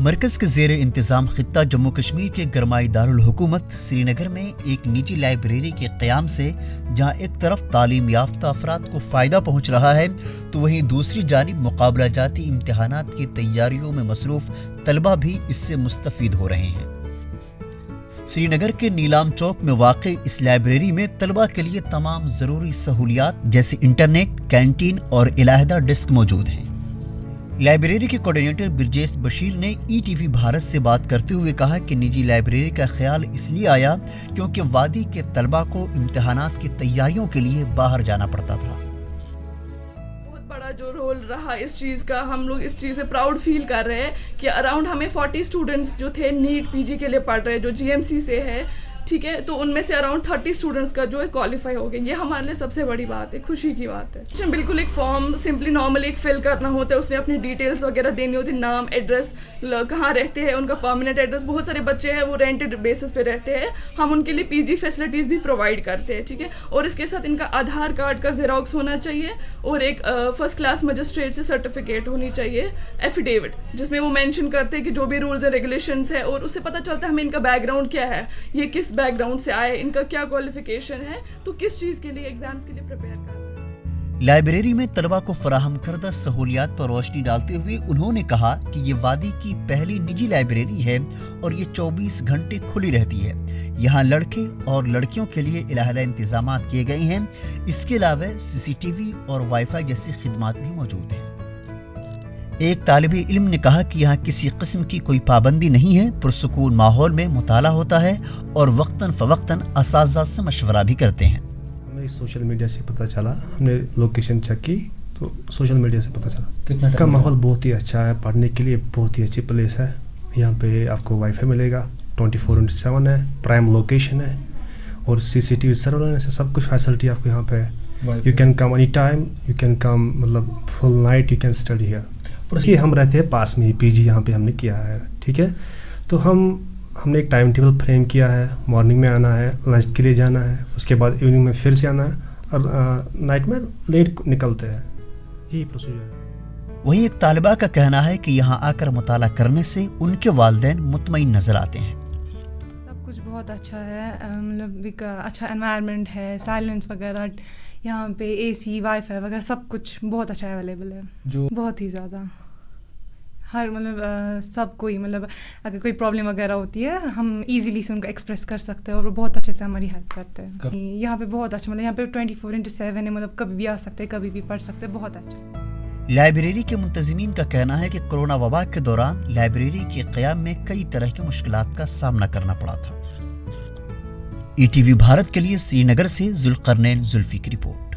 مرکز کے زیر انتظام خطہ جموں کشمیر کے گرمائی دارالحکومت سری نگر میں ایک نجی لائبریری کے قیام سے جہاں ایک طرف تعلیم یافتہ افراد کو فائدہ پہنچ رہا ہے تو وہیں دوسری جانب مقابلہ جاتی امتحانات کی تیاریوں میں مصروف طلبہ بھی اس سے مستفید ہو رہے ہیں۔ سری نگر کے نیلام چوک میں واقع اس لائبریری میں طلبہ کے لیے تمام ضروری سہولیات جیسے انٹرنیٹ، کینٹین اور علیحدہ ڈیسک موجود ہیں۔ لائبریری کے کوارڈینیٹر برجیش بشیر نے ETV بھارت سے بات کرتے ہوئے کہا کہ نجی لائبریری کا خیال اس لیے آیا کیونکہ وادی کے طلبہ کو امتحانات کی تیاریوں کے لیے باہر جانا پڑتا تھا۔ بہت بڑا جو رول رہا اس چیز کا، ہم لوگ اس چیز سے پراؤڈ فیل کر رہے ہیں کہ اراؤنڈ ہمیں 40 اسٹوڈنٹس جو تھے نیٹ PG کے لیے پڑھ رہے جو GMC سے ہے، ٹھیک ہے، تو ان میں سے اراؤنڈ 30 اسٹوڈنٹس کا جو ہے کوالیفائی ہو گئے۔ یہ ہمارے لیے سب سے بڑی بات ہے، خوشی کی بات ہے۔ بالکل ایک فارم سمپلی نارمل ایک فل کرنا ہوتا ہے، اس میں اپنی ڈیٹیلز وغیرہ دینی ہوتی ہے، نام، ایڈریس، کہاں رہتے ہیں، ان کا پرماننٹ ایڈریس۔ بہت سارے بچے ہیں وہ رینٹڈ بیسس پہ رہتے ہیں، ہم ان کے لیے PG فیسلٹیز بھی پرووائڈ کرتے ہیں، ٹھیک ہے۔ اور اس کے ساتھ ان کا آدھار کارڈ کا زیروکس ہونا چاہیے اور ایک فرسٹ کلاس مجسٹریٹ سے سرٹیفکیٹ ہونی چاہیے، ایفیڈیوٹ، جس میں وہ مینشن کرتے ہیں کہ جو بھی رولز اینڈ ریگولیشنز ہے، اور اس سے پتہ چلتا ہے ہمیں ان کا بیک گراؤنڈ کیا ہے، یہ کس بیک گراؤنڈ سے آئے، ان کا کیا کوالیفیکیشن ہے، تو کس چیز کے لیے ایگزامز کے لیے پریپیئر کر رہے ہیں۔ لائبریری میں طلبہ کو فراہم کردہ سہولیات پر روشنی ڈالتے ہوئے انہوں نے کہا کہ یہ وادی کی پہلی نجی لائبریری ہے اور یہ 24 گھنٹے کھلی رہتی ہے۔ یہاں لڑکے اور لڑکیوں کے لیے علیحدہ انتظامات کیے گئے ہیں۔ اس کے علاوہ CCTV اور وائی فائی جیسی خدمات بھی موجود ہیں۔ ایک طالب علم نے کہا کہ یہاں کسی قسم کی کوئی پابندی نہیں ہے، پرسکون ماحول میں مطالعہ ہوتا ہے اور وقتاً فوقتاً اساتذہ سے مشورہ بھی کرتے ہیں۔ ہمیں سوشل میڈیا سے پتہ چلا، ہم نے لوکیشن چیک کی تو سوشل میڈیا سے پتہ چلا کا ماحول بہت ہی اچھا ہے، پڑھنے کے لیے بہت ہی اچھی پلیس ہے۔ یہاں پہ آپ کو وائی فائی ملے گا، 24/7 ہے، پرائم لوکیشن ہے اور CCTV سرورنس ہے، سب کچھ فیسلٹی آپ کو یہاں پہ ہے۔ You can come any time, you can come, مطلب full night you can study here. کہ ہم رہتے ہیں پاس میں ہی، PG یہاں پہ ہم نے کیا ہے، ٹھیک ہے۔ تو ہم نے ایک ٹائم ٹیبل فریم کیا ہے، مارننگ میں آنا ہے، لنچ کے لیے جانا ہے، اس کے بعد ایوننگ میں پھر سے آنا ہے اور نائٹ میں لیٹ نکلتے ہیں، یہی پروسیجر ہے۔ وہیں ایک طالبہ کا کہنا ہے کہ یہاں آ کر مطالعہ کرنے سے ان کے والدین مطمئن نظر آتے ہیں۔ سب کچھ بہت اچھا ہے، مطلب اچھا انوائرمنٹ ہے، سائلنس وغیرہ، یہاں پہ AC، وائی فائی وغیرہ سب کچھ بہت اچھا اویلیبل ہے، جو بہت ہی زیادہ ہر مطلب سب کوئی، مطلب اگر کوئی پرابلم وغیرہ ہوتی ہے ہم ایزیلی سے ان کو ایکسپریس کر سکتے ہیں اور وہ بہت اچھے سے ہماری ہیلپ کرتے ہیں۔ یہاں پہ بہت اچھا، مطلب یہاں پہ 24/7 ہے، مطلب کبھی بھی آ سکتے، کبھی بھی پڑھ سکتے، بہت اچھا۔ لائبریری کے منتظمین کا کہنا ہے کہ کورونا وبا کے دوران لائبریری کے قیام میں کئی طرح کی مشکلات کا سامنا کرنا پڑا تھا۔ ETV بھارت کے لیے سری نگر سے ذوالقرنین زلفی کی رپورٹ۔